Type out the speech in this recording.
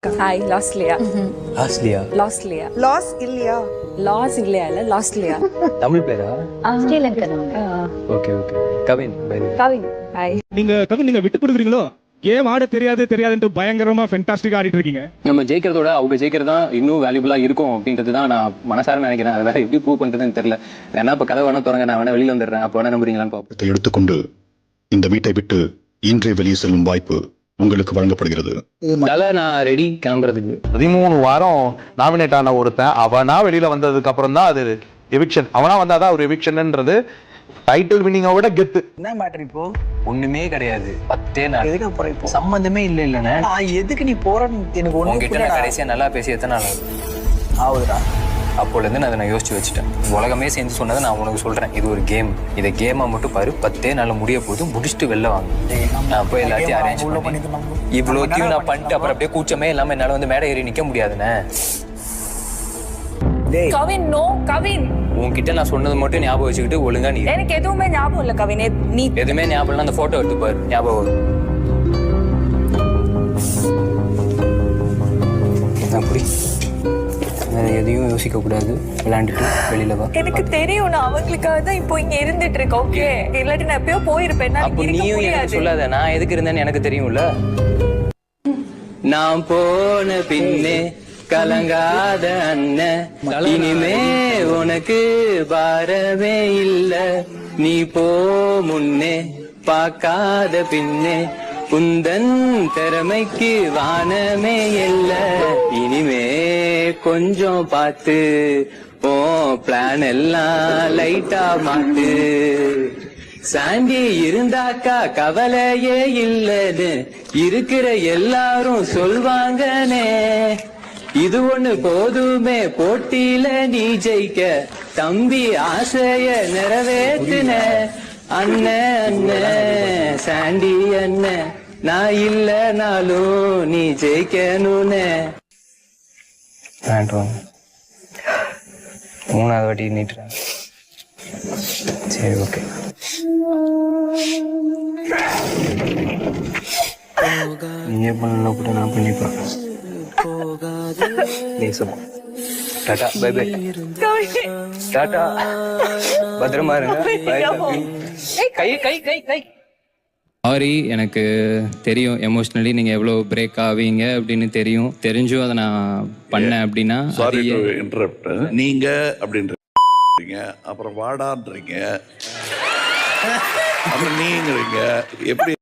Hi, lost Leah. ஆஸ்லியா Lost Leah. Lost இல்லையா? Lost இல்லையா இல்ல lost Leah. தமிழ் பேரா? Sri Lankan. Okay okay. Kavin by the way. Kavin. Hi. நீங்க விட்டு கொடுக்குறீங்களோ? கேம் ஆட தெரியாதுன்ட்டு பயங்கரமா ஃபென்டாஸ்டிக்கா ஆடிட்டு இருக்கீங்க. நம்ம ஜெயிக்கிறதோட அவங்க ஜெயிக்கிறது தான் இன்னும் வேல்யூபிளா இருக்கும் அப்படின்றது தான் நான் மனசார நினைக்கிறேன். அதை வேற எப்படி ப்ரூவ் பண்றதுன்னு தெரியல. ஏன்னா இப்ப கதை வேணா தொடங்க, நான் வேணா வெளியில வந்துடுறேன், அப்போ வேணா நம்புறீங்களான்னு பார்ப்போம். எடுத்துக்கொண்டு இந்த வீட்டை விட்டு இன்றே வெளியே செல்லும் வாய்ப்பு உங்களுக்கு வழங்கப்படுகிறது. நான் ரெடி கிளம்புறதுக்கு. 13 வாரம் நாமினேட் ஆன ஒருத்தன் அவனா வெளியில வந்ததுக்கு அப்புறம் தான் அது எவிக்ஷன். அவனா வந்தாதான் ஒரு எவிக்ஷன்ன்றது டைட்டில் வின்னிங்கை விட கெத்து. என்ன மேட்டர் இப்போ? ஒண்ணுமே கிடையாது. 10 நாள் எதுக்கு போற? இப்போ சம்பந்தமே இல்லைண்ணே. நான் எதுக்கு நீ போறன்னு எனக்கு உங்ககிட்ட நான் கடைசியா நல்லா பேசி எத்தனை நாள் ஆகுதுடா? அப்போல இருந்து நான் யோசிச்சு வச்சுட்டேன். உலகமே சேர்ந்து சொன்னதை நான் உனக்கு சொல்றேன். இது ஒரு கேம். இதை கேமா மட்டும் பாரு. 10 நாள் முடிய போது முடிச்சுட்டு வெளில வாங்க. நான் போய் எல்லாத்தையும் அரேஞ்ச் பண்ணி இவ்வளோத்தையும் நான் பண்ணிட்டு அப்புறம் அப்படியே கூச்சமே இல்லாம என்னால வந்து மேடை ஏறி நிக்க முடியாதுண்ணே. கவின், no, கவின். உன்கிட்ட நான் சொன்னது மட்டும் ஞாபகம் வச்சுக்கிட்டு ஒழுங்கா நீ. எனக்கு எதுவுமே ஞாபகம் இல்ல கவின். நீ எதுவுமே ஞாபகம் இல்ல, அந்த போட்டோ எடுத்து பாரு, ஞாபகம் வரும். அப்படி எதையும் யோசிக்க கூடாது, விளையாண்டுட்டு வெளியில வா. எனக்கு தெரியும், நான் அவங்களுக்காக தான் இப்போ இங்க இருந்துட்டு இருக்கேன். ஓகே, இல்லாட்டி நான் எப்பயோ போயிருப்பேன். அப்போ நீயும் எனக்கு சொல்லாத, நான் எதுக்கு இருந்தேன்னு எனக்கு தெரியும்ல. நான் போன பின்னே கலங்காத அண்ணன், இனிமே உனக்கு பாரமே இல்ல. நீ போ முன்னே பார்க்காத பின்னே, குந்தன் திறமைக்கு வானமே இல்ல. இனிமே கொஞ்சம் பார்த்து ஓ பிளான் எல்லாம் லைட்டா மாட்டு. சாண்டி இருந்தாக்கா கவலையே இல்லன்னு இருக்கிற எல்லாரும் சொல்வாங்கனே. இது ஒண்ணு போதுமே போட்டியில நீ ஜெயிக்க, தம்பி ஆசைய நிறைவேத்துன. அண்ணன் அண்ணன் சாண்டி அண்ணன், நான் இல்லனாலும் நீ ஜெயிக்கணும்னு. 3வது வாட்டி நீட்டுறேன். சரி ஓகே. நீயே பண்ணல கூட நான் பண்ணிப்பேன். Tata bye by. டாடா பத்திரமா இருங்க. கை கை கை கை. சாரி, எனக்கு தெரியும் எமோஷ்னலி நீங்கள் எவ்வளோ பிரேக் ஆவீங்க அப்படின்னு தெரிஞ்சும் அதை நான் பண்ணேன் அப்படின்னா. Sorry to interrupt. நீங்க அப்படின்றீங்க, அப்புறம் வாடான்றீங்க, அப்புறம் நீங்கிறீங்க. எப்படி